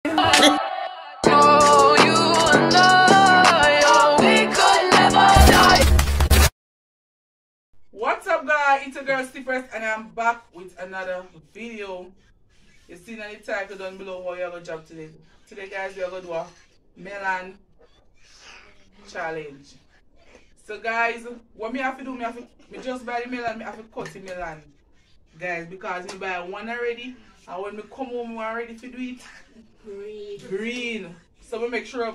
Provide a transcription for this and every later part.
What's up guys, it's your girl Stiffest and I'm back with another video. You see the title down below what you're going to job today. Today guys, we are going to do a melon challenge. So guys, what me have to do, me just buy the melon, me have to cut the melon. Guys, because me buy one already and when me come home I ready to do it green. So we make sure I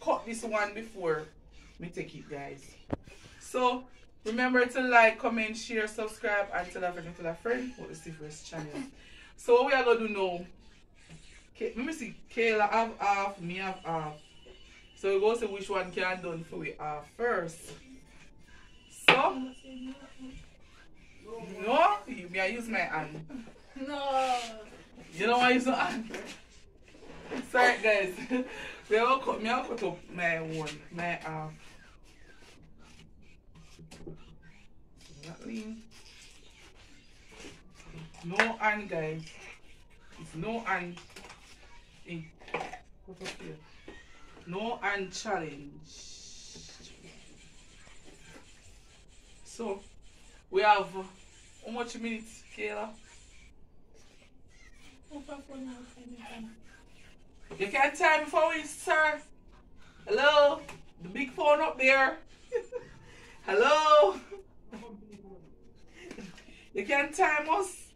cut this one before me take it guys. So remember to like, comment, share, subscribe, and tell a friend about the Stiffest channel. So what we are going to do now, let me see, Kayla have half, me have half. So we go see which one can done for we half first. So, no, me I use my hand. No. You don't want to use your hand? Sorry guys, we are cut, me have cut up my one, my half. No hand guys. It's no hand. Hey, what's up here? No hand challenge. So we have how much minutes, Kayla? You can't time before we start. Hello? The big phone up there. Hello? You can time us,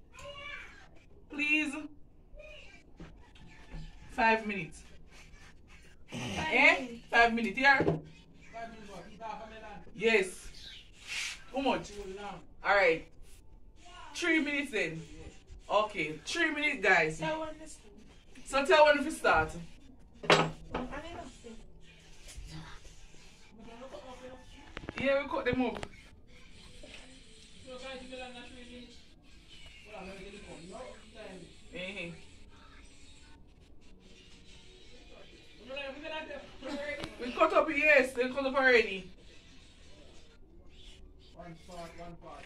please. 5 minutes. 5 minutes here. Yes. How much? Alright. 3 minutes then. Okay, 3 minutes guys. So tell when we start. Yeah, we cut them up. We cut up, yes, they cut up already. One part.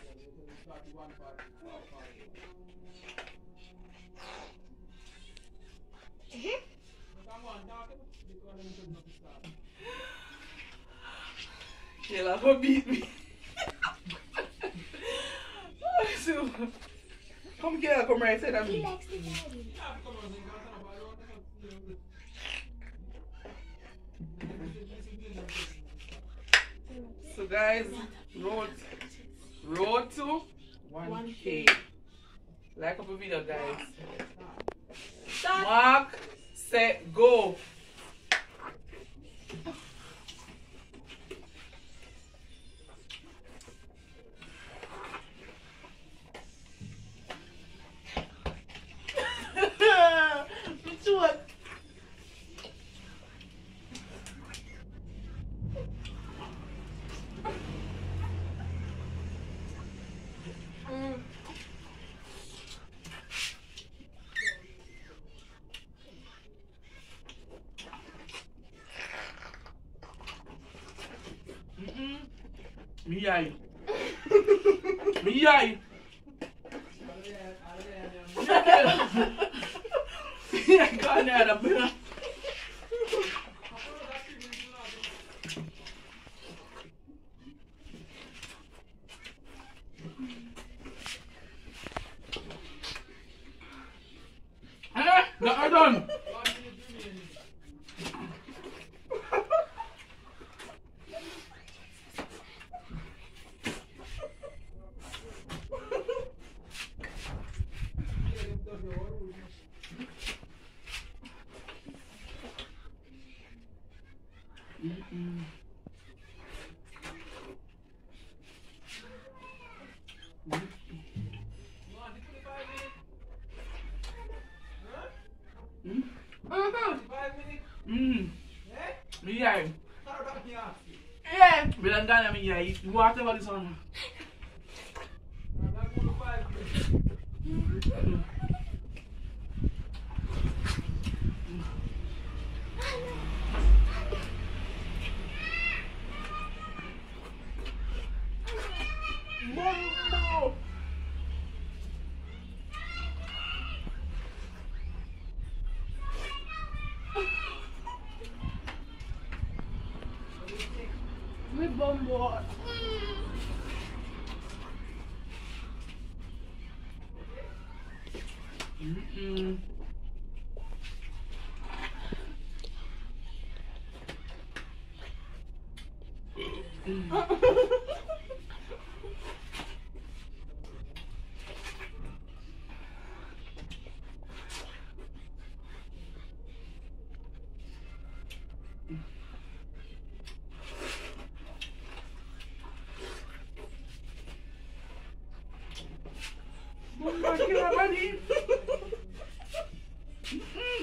Kayla, go beat me. So, come Kayla, come right side of me. So guys, road to 1K. Like up a video guys. Mark, set, go. Me aí. Me aí. Not done. Yeah. Yeah. Bilang ka namin yay. Iwata ba sa ano? Bombo! Bumbo.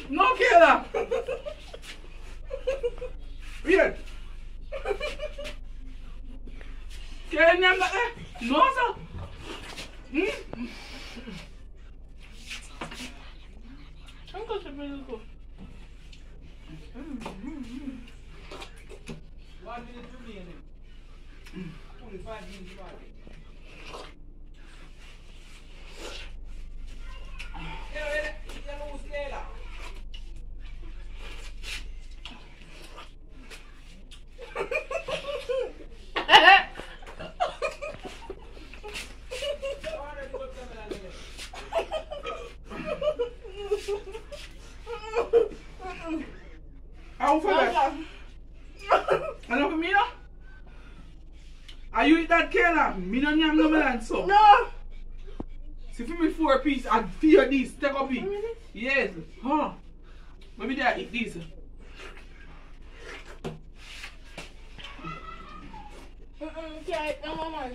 No, Kayla. Weird. Kayla, name that? No, sir. Uncle should be good. 1 minute remaining. 45 minutes remaining. How for that? Enough for me now? Are you eat that Kayla? Me no nyam no melon so. No. See for me 4 piece, I fear this. Take up it. Yes. Huh. Maybe they eat this. Okay, no more.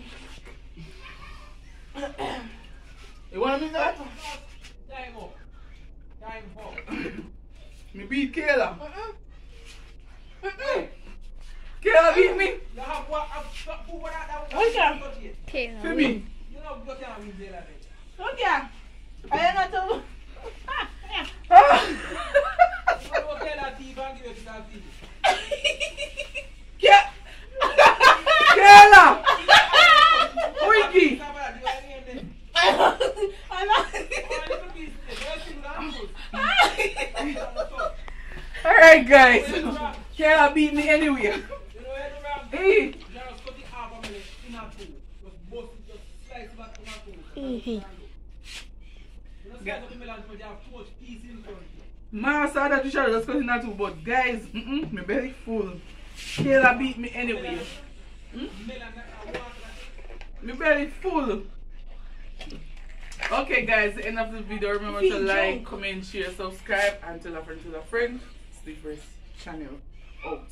You want me that? Time up. Time up. Me beat Kayla. Kayla beat me. You have what? Who got that? Okay. For me. You know, you can't win there. Okay. I am not over. Kayla! Wiki! Alright guys, Kayla beat me anyway. Hey! Man, I saw that you should just cut in that too, but guys, my belly full. Kayla beat me anyway. My belly full. Okay guys, the end of the video. Remember to like, comment, share, subscribe, and tell a friend. Sleepers channel out.